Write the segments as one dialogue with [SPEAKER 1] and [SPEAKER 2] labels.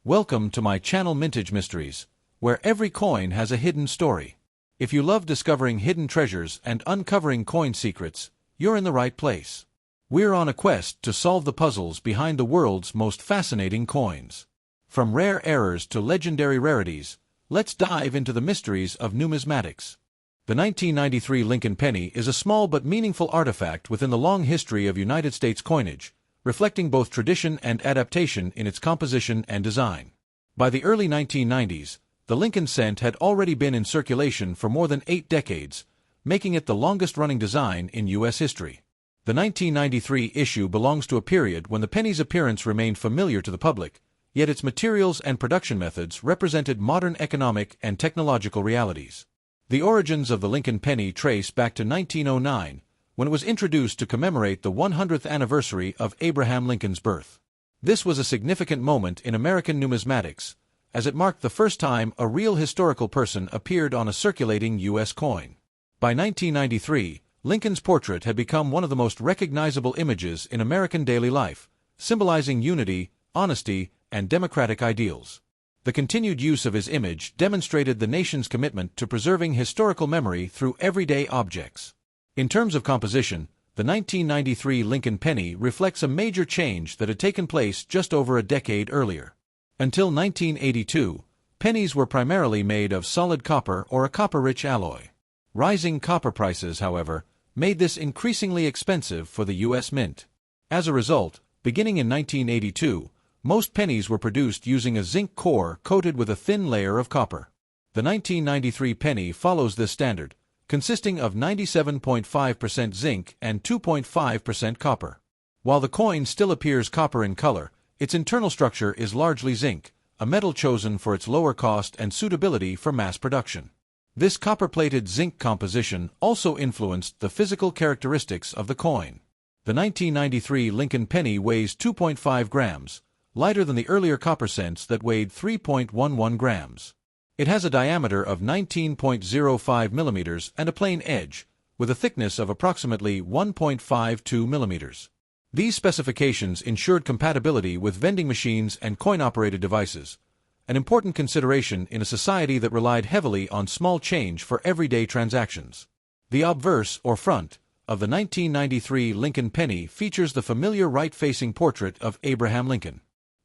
[SPEAKER 1] Welcome to my channel Mintage Mysteries, where every coin has a hidden story. If you love discovering hidden treasures and uncovering coin secrets, you're in the right place. We're on a quest to solve the puzzles behind the world's most fascinating coins. From rare errors to legendary rarities, let's dive into the mysteries of numismatics. The 1993 Lincoln penny is a small but meaningful artifact within the long history of United States coinage, reflecting both tradition and adaptation in its composition and design. By the early 1990s, the Lincoln cent had already been in circulation for more than 8 decades, making it the longest-running design in U.S. history. The 1993 issue belongs to a period when the penny's appearance remained familiar to the public, yet its materials and production methods represented modern economic and technological realities. The origins of the Lincoln penny trace back to 1909, when it was introduced to commemorate the 100th anniversary of Abraham Lincoln's birth. This was a significant moment in American numismatics, as it marked the first time a real historical person appeared on a circulating U.S. coin. By 1993, Lincoln's portrait had become one of the most recognizable images in American daily life, symbolizing unity, honesty, and democratic ideals. The continued use of his image demonstrated the nation's commitment to preserving historical memory through everyday objects. In terms of composition, the 1993 Lincoln penny reflects a major change that had taken place just over a decade earlier. Until 1982, pennies were primarily made of solid copper or a copper-rich alloy. Rising copper prices, however, made this increasingly expensive for the U.S. Mint. As a result, beginning in 1982, most pennies were produced using a zinc core coated with a thin layer of copper. The 1993 penny follows this standard, consisting of 97.5% zinc and 2.5% copper. While the coin still appears copper in color, its internal structure is largely zinc, a metal chosen for its lower cost and suitability for mass production. This copper-plated zinc composition also influenced the physical characteristics of the coin. The 1993 Lincoln penny weighs 2.5 grams, lighter than the earlier copper cents that weighed 3.11 grams. It has a diameter of 19.05 millimeters and a plain edge, with a thickness of approximately 1.52 millimeters. These specifications ensured compatibility with vending machines and coin-operated devices, an important consideration in a society that relied heavily on small change for everyday transactions. The obverse, or front, of the 1993 Lincoln penny features the familiar right-facing portrait of Abraham Lincoln.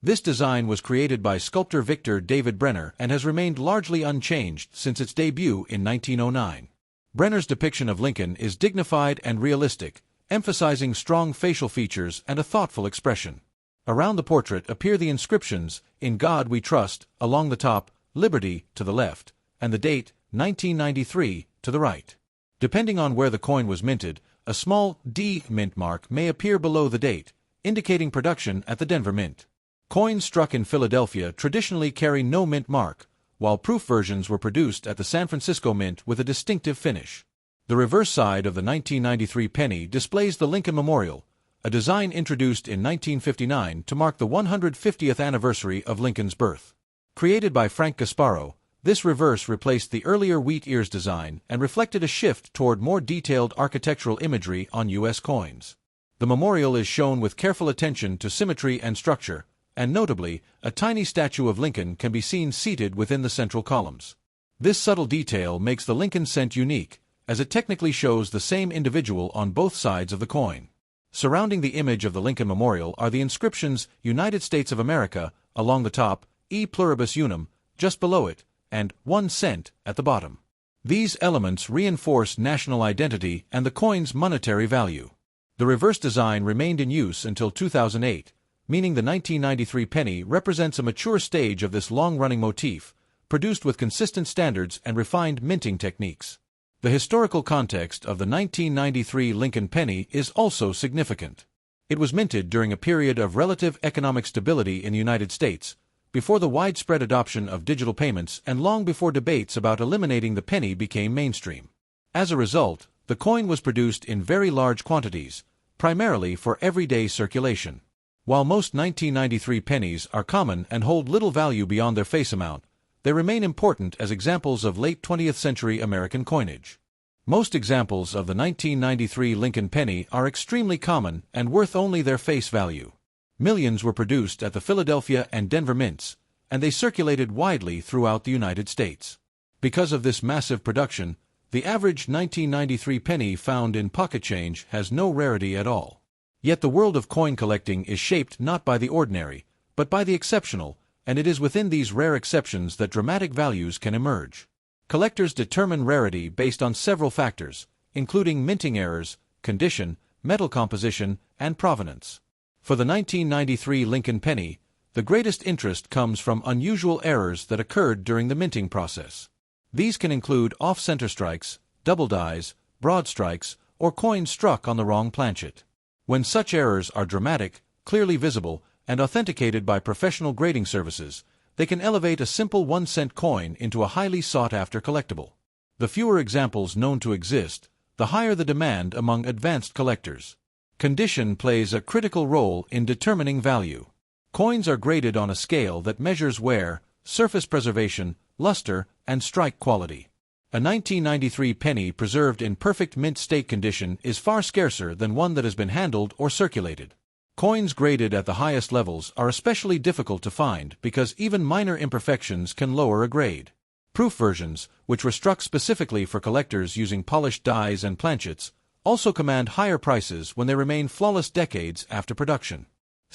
[SPEAKER 1] This design was created by sculptor Victor David Brenner and has remained largely unchanged since its debut in 1909. Brenner's depiction of Lincoln is dignified and realistic, emphasizing strong facial features and a thoughtful expression. Around the portrait appear the inscriptions, "In God We Trust," along the top, "Liberty," to the left, and the date, 1993, to the right. Depending on where the coin was minted, a small D mint mark may appear below the date, indicating production at the Denver Mint. Coins struck in Philadelphia traditionally carry no mint mark, while proof versions were produced at the San Francisco Mint with a distinctive finish. The reverse side of the 1993 penny displays the Lincoln Memorial, a design introduced in 1959 to mark the 150th anniversary of Lincoln's birth. Created by Frank Gasparo, this reverse replaced the earlier wheat ears design and reflected a shift toward more detailed architectural imagery on U.S. coins. The memorial is shown with careful attention to symmetry and structure, and notably, a tiny statue of Lincoln can be seen seated within the central columns. This subtle detail makes the Lincoln cent unique, as it technically shows the same individual on both sides of the coin. Surrounding the image of the Lincoln Memorial are the inscriptions "United States of America" along the top, "E Pluribus Unum" just below it, and "1 cent" at the bottom. These elements reinforce national identity and the coin's monetary value. The reverse design remained in use until 2008, meaning the 1993 penny represents a mature stage of this long-running motif, produced with consistent standards and refined minting techniques. The historical context of the 1993 Lincoln penny is also significant. It was minted during a period of relative economic stability in the United States, before the widespread adoption of digital payments and long before debates about eliminating the penny became mainstream. As a result, the coin was produced in very large quantities, primarily for everyday circulation. While most 1993 pennies are common and hold little value beyond their face amount, they remain important as examples of late 20th century American coinage. Most examples of the 1993 Lincoln penny are extremely common and worth only their face value. Millions were produced at the Philadelphia and Denver mints, and they circulated widely throughout the United States. Because of this massive production, the average 1993 penny found in pocket change has no rarity at all. Yet the world of coin collecting is shaped not by the ordinary, but by the exceptional, and it is within these rare exceptions that dramatic values can emerge. Collectors determine rarity based on several factors, including minting errors, condition, metal composition, and provenance. For the 1993 Lincoln penny, the greatest interest comes from unusual errors that occurred during the minting process. These can include off-center strikes, double dies, broad strikes, or coins struck on the wrong planchet. When such errors are dramatic, clearly visible, and authenticated by professional grading services, they can elevate a simple 1-cent coin into a highly sought-after collectible. The fewer examples known to exist, the higher the demand among advanced collectors. Condition plays a critical role in determining value. Coins are graded on a scale that measures wear, surface preservation, luster, and strike quality. A 1993 penny preserved in perfect mint state condition is far scarcer than one that has been handled or circulated. Coins graded at the highest levels are especially difficult to find because even minor imperfections can lower a grade. Proof versions, which were struck specifically for collectors using polished dies and planchets, also command higher prices when they remain flawless decades after production.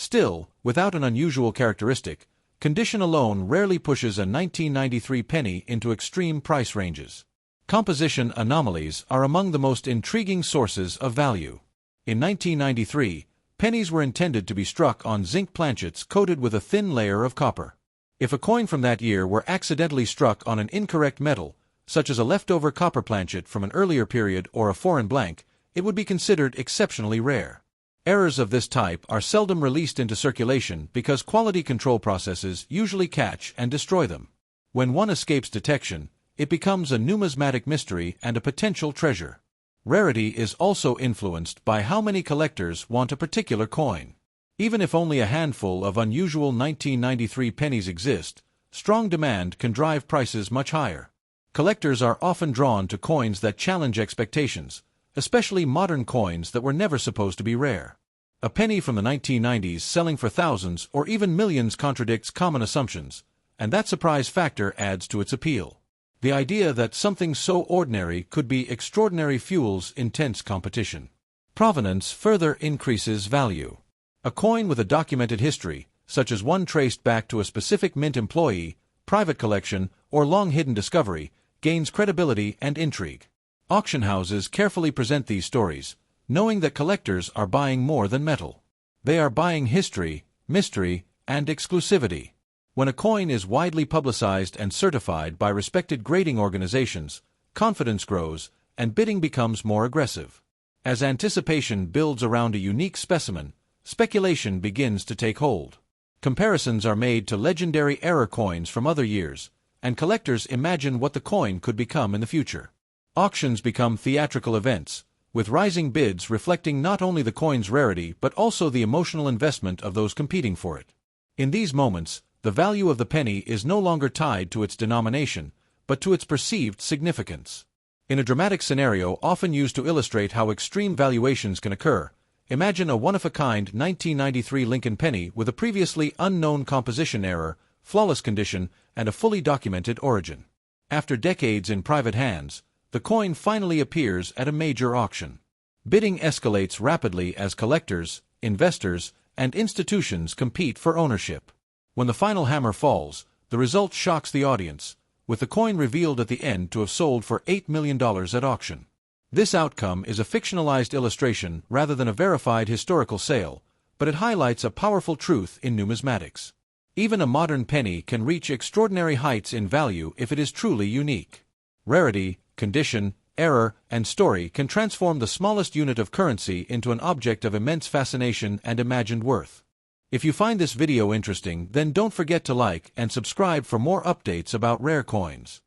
[SPEAKER 1] Still, without an unusual characteristic, condition alone rarely pushes a 1993 penny into extreme price ranges. Composition anomalies are among the most intriguing sources of value. In 1993, pennies were intended to be struck on zinc planchets coated with a thin layer of copper. If a coin from that year were accidentally struck on an incorrect metal, such as a leftover copper planchet from an earlier period or a foreign blank, it would be considered exceptionally rare. Errors of this type are seldom released into circulation because quality control processes usually catch and destroy them. When one escapes detection, it becomes a numismatic mystery and a potential treasure. Rarity is also influenced by how many collectors want a particular coin. Even if only a handful of unusual 1993 pennies exist, strong demand can drive prices much higher. Collectors are often drawn to coins that challenge expectations, especially modern coins that were never supposed to be rare. A penny from the 1990s selling for thousands or even millions contradicts common assumptions, and that surprise factor adds to its appeal. The idea that something so ordinary could be extraordinary fuels intense competition. Provenance further increases value. A coin with a documented history, such as one traced back to a specific mint employee, private collection, or long-hidden discovery, gains credibility and intrigue. Auction houses carefully present these stories, knowing that collectors are buying more than metal. They are buying history, mystery, and exclusivity. When a coin is widely publicized and certified by respected grading organizations, confidence grows and bidding becomes more aggressive. As anticipation builds around a unique specimen, speculation begins to take hold. Comparisons are made to legendary error coins from other years, and collectors imagine what the coin could become in the future. Auctions become theatrical events, with rising bids reflecting not only the coin's rarity but also the emotional investment of those competing for it. In these moments, the value of the penny is no longer tied to its denomination, but to its perceived significance. In a dramatic scenario often used to illustrate how extreme valuations can occur, imagine a one-of-a-kind 1993 Lincoln penny with a previously unknown composition error, flawless condition, and a fully documented origin. After decades in private hands, the coin finally appears at a major auction. Bidding escalates rapidly as collectors, investors, and institutions compete for ownership. When the final hammer falls, the result shocks the audience, with the coin revealed at the end to have sold for $8 million at auction. This outcome is a fictionalized illustration rather than a verified historical sale, but it highlights a powerful truth in numismatics. Even a modern penny can reach extraordinary heights in value if it is truly unique. Rarity, condition, error, and story can transform the smallest unit of currency into an object of immense fascination and imagined worth. If you find this video interesting, then don't forget to like and subscribe for more updates about rare coins.